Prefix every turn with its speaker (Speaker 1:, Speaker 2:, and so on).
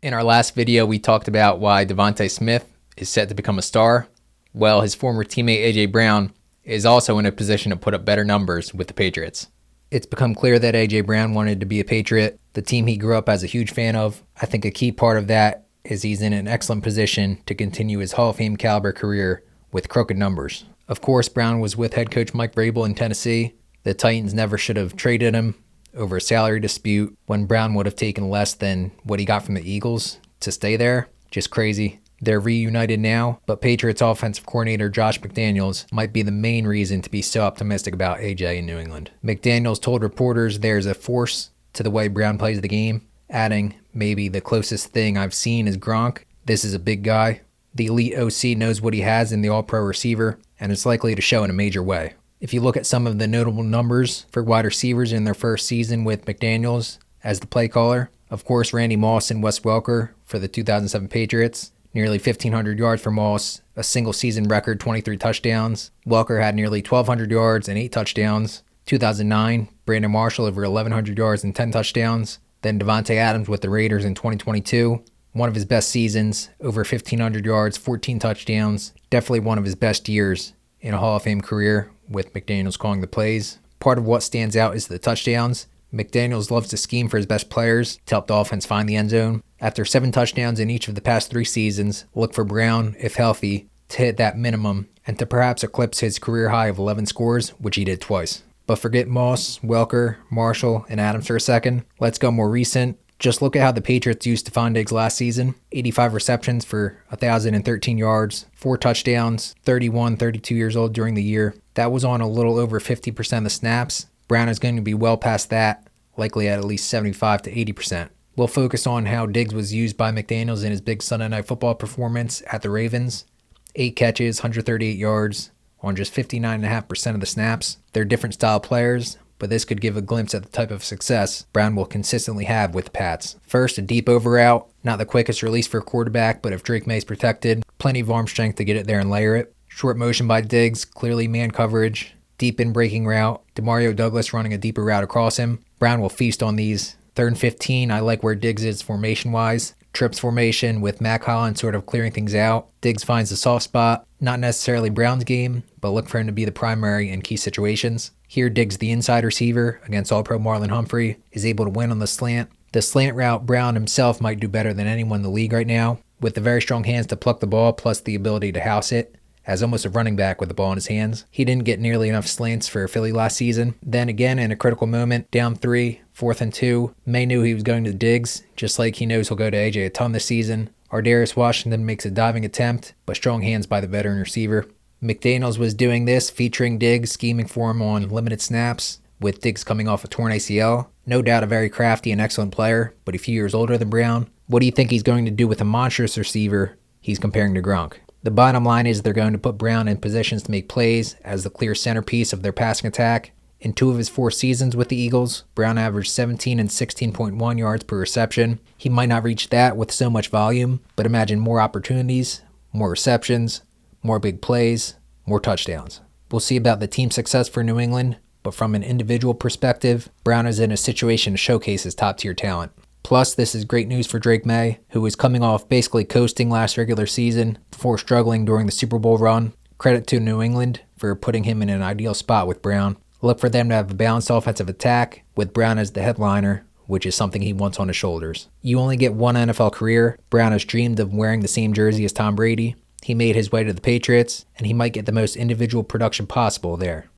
Speaker 1: In our last video, we talked about why Devontae Smith is set to become a star. Well, his former teammate A.J. Brown is also in a position to put up better numbers with the Patriots. It's become clear that A.J. Brown wanted to be a Patriot, the team he grew up as a huge fan of. I think a key part of that is he's in an excellent position to continue his Hall of Fame caliber career with crooked numbers. Of course, Brown was with head coach Mike Vrabel in Tennessee. The Titans never should have traded him over a salary dispute when Brown would have taken less than what he got from the Eagles to stay there. Just crazy. They're reunited now, but Patriots offensive coordinator Josh McDaniels might be the main reason to be so optimistic about AJ in New England. McDaniels told reporters there's a force to the way Brown plays the game, adding, maybe the closest thing I've seen is Gronk. This is a big guy. The elite OC knows what he has in the all-pro receiver, and it's likely to show in a major way. If you look at some of the notable numbers for wide receivers in their first season with McDaniels as the play caller, of course Randy Moss and Wes Welker for the 2007 Patriots, nearly 1,500 yards for Moss, a single season record 23 touchdowns. Welker had nearly 1,200 yards and 8 touchdowns. 2009, Brandon Marshall over 1,100 yards and 10 touchdowns. Then Devontae Adams with the Raiders in 2022. One of his best seasons, over 1,500 yards, 14 touchdowns. Definitely one of his best years in a Hall of Fame career with McDaniels calling the plays. Part of what stands out is the touchdowns. McDaniels loves to scheme for his best players to help the offense find the end zone. After 7 touchdowns in each of the past 3 seasons, look for Brown, if healthy, to hit that minimum and to perhaps eclipse his career high of 11 scores, which he did twice. But forget Moss, Welker, Marshall, and Adams for a second. Let's go more recent. Just look at how the Patriots used Stefon Diggs last season. 85 receptions for 1,013 yards, 4 touchdowns, 32 years old during the year. That was on a little over 50% of the snaps. Brown is going to be well past that, likely at least 75 to 80%. We'll focus on how Diggs was used by McDaniels in his big Sunday Night Football performance at the Ravens. 8 catches, 138 yards on just 59.5% of the snaps. They're different style players, but this could give a glimpse at the type of success Brown will consistently have with the Pats. First, a deep over route, not the quickest release for a quarterback, but if Drake May's protected, plenty of arm strength to get it there and layer it. Short motion by Diggs, clearly man coverage. Deep in breaking route, Demario Douglas running a deeper route across him. Brown will feast on these. 3rd and 15, I like where Diggs is formation-wise. Trips formation with Mack Hollins sort of clearing things out. Diggs finds the soft spot. Not necessarily Brown's game, but look for him to be the primary in key situations. Here, Diggs, the inside receiver against All-Pro Marlon Humphrey, is able to win on the slant. The slant route, Brown himself might do better than anyone in the league right now, with the very strong hands to pluck the ball plus the ability to house it. As almost a running back with the ball in his hands. He didn't get nearly enough slants for Philly last season. Then again, in a critical moment, down 3, 4th and 2, May knew he was going to Diggs, just like he knows he'll go to AJ a ton this season. Ardarius Washington makes a diving attempt, but strong hands by the veteran receiver. McDaniels was doing this, featuring Diggs, scheming for him on limited snaps, with Diggs coming off a torn ACL. No doubt a very crafty and excellent player, but a few years older than Brown. What do you think he's going to do with a monstrous receiver he's comparing to Gronk? The bottom line is they're going to put Brown in positions to make plays as the clear centerpiece of their passing attack. In 2 of his 4 seasons with the Eagles, Brown averaged 17 and 16.1 yards per reception. He might not reach that with so much volume, but imagine more opportunities, more receptions, more big plays, more touchdowns. We'll see about the team success for New England, but from an individual perspective, Brown is in a situation to showcase his top-tier talent. Plus, this is great news for Drake May, who was coming off basically coasting last regular season before struggling during the Super Bowl run. Credit to New England for putting him in an ideal spot with Brown. Look for them to have a balanced offensive attack with Brown as the headliner, which is something he wants on his shoulders. You only get one NFL career. Brown has dreamed of wearing the same jersey as Tom Brady. He made his way to the Patriots, and he might get the most individual production possible there.